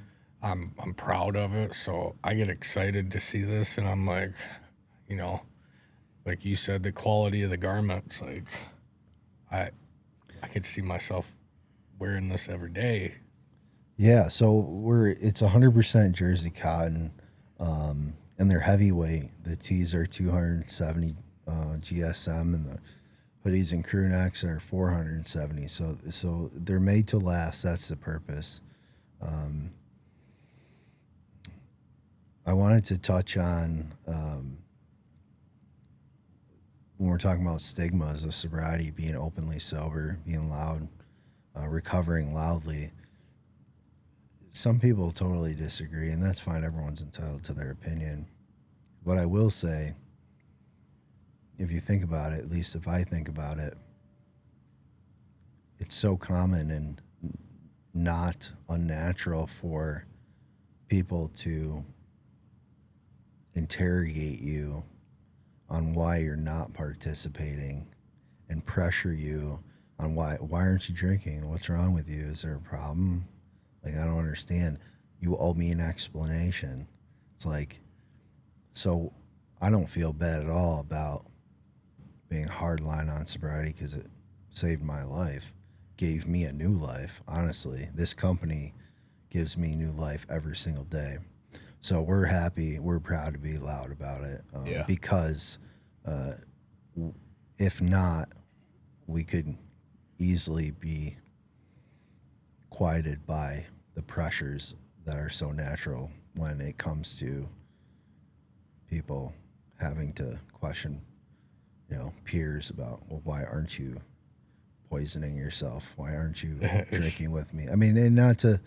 I'm proud of it. So I get excited to see this, and I'm like, you know, like you said, the quality of the garments, like I could see myself wearing this every day. Yeah, so it's 100% jersey cotton, and they're heavyweight. The tees are 270 GSM, and the hoodies and crew necks are 470. So they're made to last. That's the purpose. I wanted to touch on when we're talking about stigmas of sobriety, being openly sober, being loud, recovering loudly. Some people totally disagree, and that's fine. Everyone's entitled to their opinion. What I will say, if you think about it, at least if I think about it, it's so common and not unnatural for people to interrogate you on why you're not participating and pressure you on why aren't you drinking? What's wrong with you? Is there a problem? Like, I don't understand. You owe me an explanation. It's like, so I don't feel bad at all about being hardline on sobriety because it saved my life, gave me a new life. Honestly, this company gives me new life every single day. So we're happy, we're proud to be loud about it, because if not, we could easily be quieted by the pressures that are so natural when it comes to people having to question, peers about, well, why aren't you poisoning yourself? Why aren't you drinking with me? I mean, and not to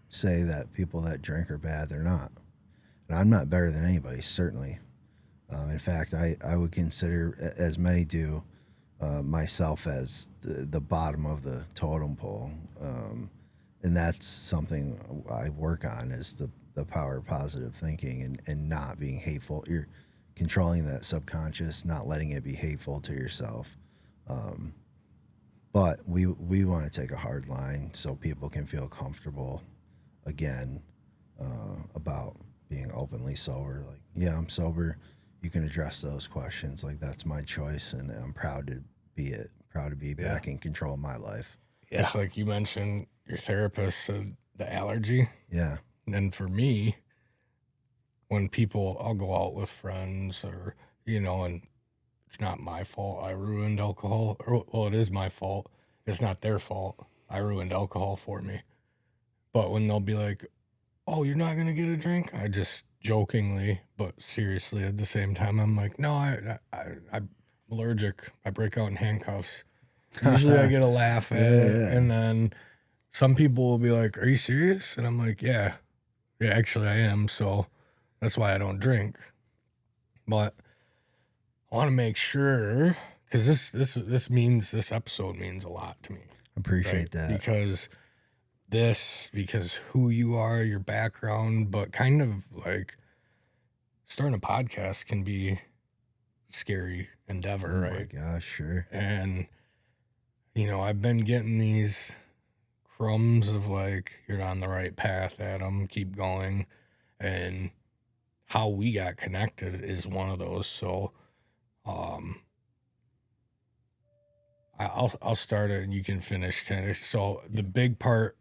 say that people that drink are bad, they're not. And I'm not better than anybody, certainly. In fact, I would consider, as many do, myself as the bottom of the totem pole. And that's something I work on, is the power of positive thinking and not being hateful. You're controlling that subconscious, not letting it be hateful to yourself. But we want to take a hard line so people can feel comfortable again about being openly sober. Like, yeah, I'm sober. You can address those questions. Like, that's my choice, and I'm proud to be it. Proud to be back in control of my life. Yeah. Just like you mentioned, your therapist said the allergy. Yeah. And then for me, when I'll go out with friends or, and it's not my fault I ruined alcohol. Well, it is my fault. It's not their fault. I ruined alcohol for me. But when they'll be like, oh, you're not going to get a drink? I just jokingly, but seriously at the same time, I'm like, no, I'm allergic. I break out in handcuffs. Usually I get a laugh at it. And then some people will be like, are you serious? And I'm like, yeah, actually I am. So that's why I don't drink. But I want to make sure, because this episode means a lot to me. Appreciate that. Because who you are, your background, but kind of like starting a podcast can be a scary endeavor, right? Oh my gosh, sure. And, I've been getting these crumbs of like, you're on the right path, Adam, keep going. And how we got connected is one of those. So, I'll start it and you can finish kind of. So the big part,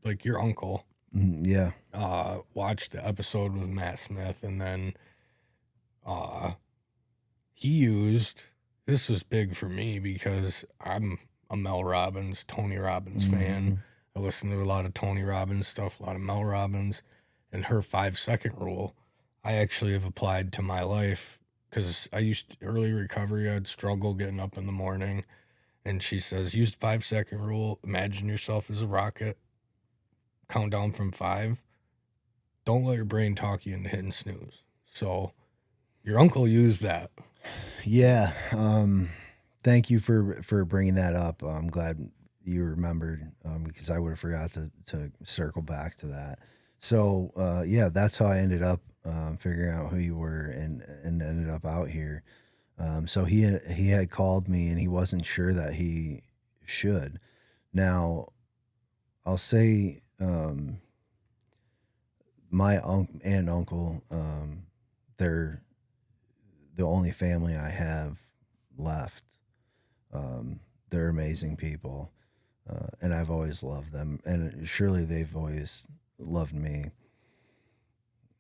like your uncle, yeah, watched the episode with Matt Smith, and then he used, this was big for me because I'm a Mel Robbins, Tony Robbins fan. I listen to a lot of Tony Robbins stuff, a lot of Mel Robbins, and her 5-second rule I actually have applied to my life, because early recovery, I'd struggle getting up in the morning, and she says, use the 5-second rule, imagine yourself as a rocket, count down from 5. Don't let your brain talk you into hitting snooze. So your uncle used that. Yeah. Thank you for bringing that up. I'm glad you remembered, because I would have forgot to circle back to that. So, that's how I ended up figuring out who you were and ended up out here. So he had called me, and he wasn't sure that he should. Now, I'll say, my aunt and uncle, they're the only family I have left. They're amazing people, and I've always loved them, and surely they've always loved me.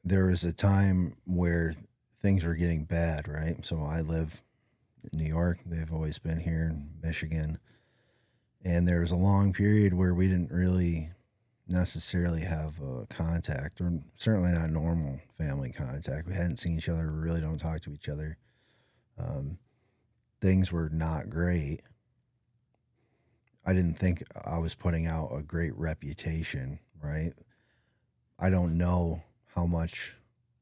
There was a time where things were getting bad, right? So I live in New York. They've always been here in Michigan. And there was a long period where we didn't really necessarily have contact, or certainly not normal family contact. We hadn't seen each other. We really don't talk to each other. Things were not great. I didn't think I was putting out a great reputation, right? I don't know how much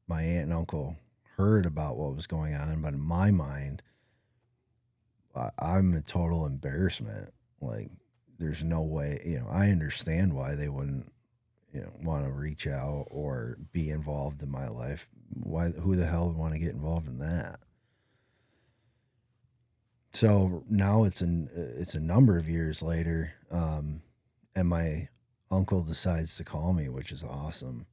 my aunt and uncle heard about what was going on, but in my mind, I'm a total embarrassment. Like, there's no way, I understand why they wouldn't, want to reach out or be involved in my life. Who the hell would want to get involved in that? So now it's a number of years later, and my uncle decides to call me, which is awesome.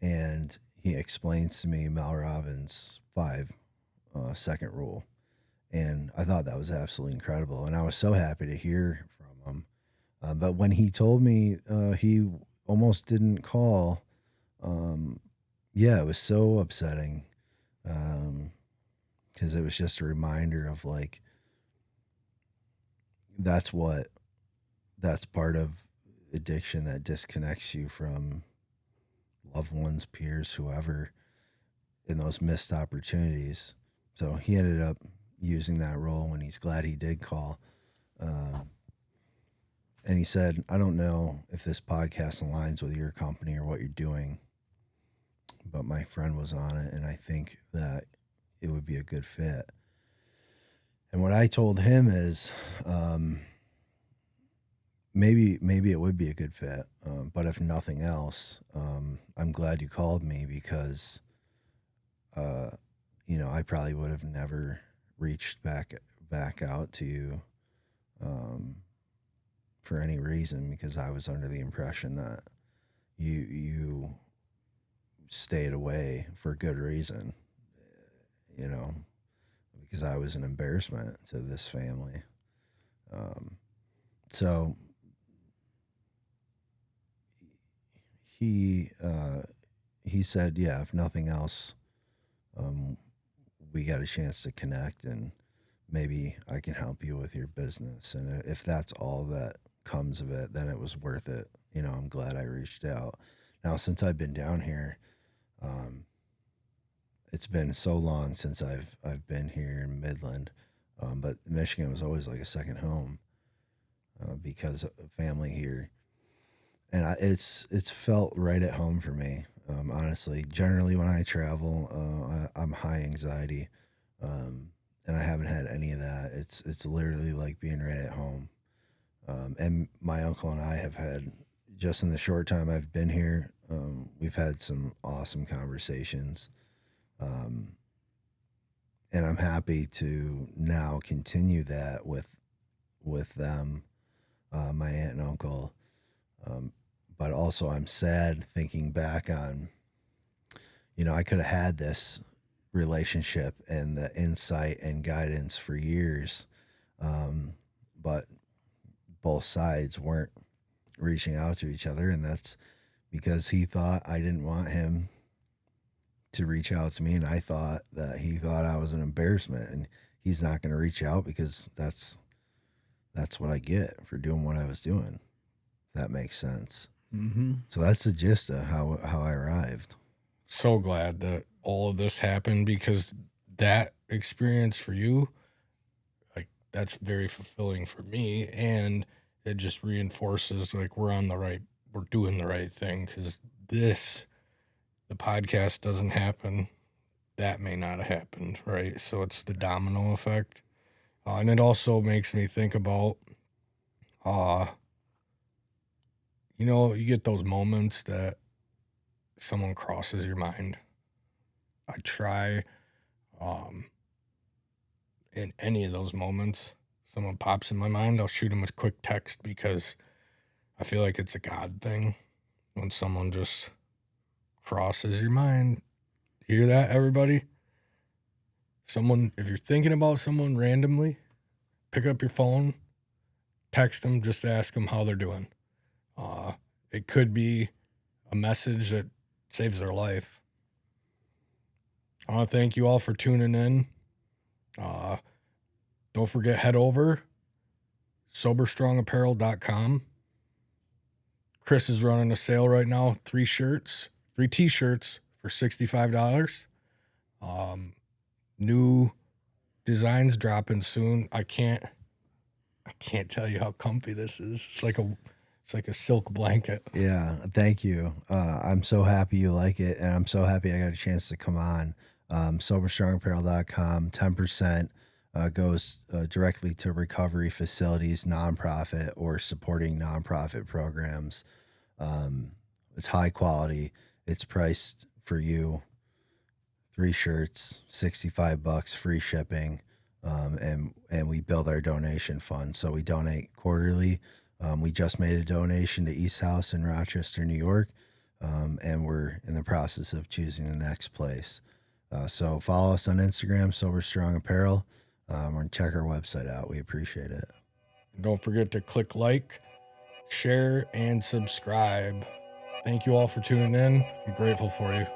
And he explains to me Mel Robbins' 5-second rule. And I thought that was absolutely incredible. And I was so happy to hear from him. But when he told me he almost didn't call, it was so upsetting, because it was just a reminder of, like, that's part of addiction that disconnects you from loved ones, peers, whoever, in those missed opportunities. So he ended up using that role when he's glad he did call. And he said, I don't know if this podcast aligns with your company or what you're doing, but my friend was on it, and I think that it would be a good fit. And what I told him is, maybe it would be a good fit, but if nothing else, I'm glad you called me because, I probably would have never reached back out to you for any reason, because I was under the impression that you stayed away for good reason, because I was an embarrassment to this family. So he said, yeah, if nothing else, we got a chance to connect, and maybe I can help you with your business. And if that's all that comes of it, then it was worth it. I'm glad I reached out. Now, since I've been down here, it's been so long since I've been here in Midland, but Michigan was always like a second home because of family here, and it's felt right at home for me. Honestly, generally when I travel, I'm high anxiety, and I haven't had any of that. It's literally like being right at home. And my uncle and I have had, just in the short time I've been here, we've had some awesome conversations. And I'm happy to now continue that with them, my aunt and uncle. But also I'm sad thinking back on, I could have had this relationship and the insight and guidance for years. But both sides weren't reaching out to each other. And that's because he thought I didn't want him to reach out to me. And I thought that he thought I was an embarrassment, and he's not going to reach out because that's what I get for doing what I was doing. If that makes sense. Mm-hmm. So that's the gist of how I arrived. So glad that all of this happened, because that experience for you, like, that's very fulfilling for me, and it just reinforces like we're doing the right thing, because the podcast doesn't happen, that may not have happened, right? So it's the domino effect. And it also makes me think about, you get those moments that someone crosses your mind. I try, in any of those moments, someone pops in my mind, I'll shoot them a quick text, because I feel like it's a God thing when someone just crosses your mind. Hear that, everybody? If you're thinking about someone randomly, pick up your phone, text them, just ask them how they're doing. It could be a message that saves their life. I want to thank you all for tuning in. Don't forget, head over SoberStrongApparel.com. Chris is running a sale right now, 3 t-shirts for $65. New designs dropping soon. I can't tell you how comfy this is. It's like a silk blanket. Yeah, thank you. I'm so happy you like it, and I'm so happy I got a chance to come on. SoberStrongApparel.com, 10% goes directly to recovery facilities, nonprofit, or supporting nonprofit programs. It's high quality. It's priced for you. 3 shirts, $65, free shipping, and we build our donation fund. So we donate quarterly. We just made a donation to East House in Rochester, New York, and we're in the process of choosing the next place. So follow us on Instagram, SoberStrong Apparel, or check our website out. We appreciate it. Don't forget to click like, share, and subscribe. Thank you all for tuning in. I'm grateful for you.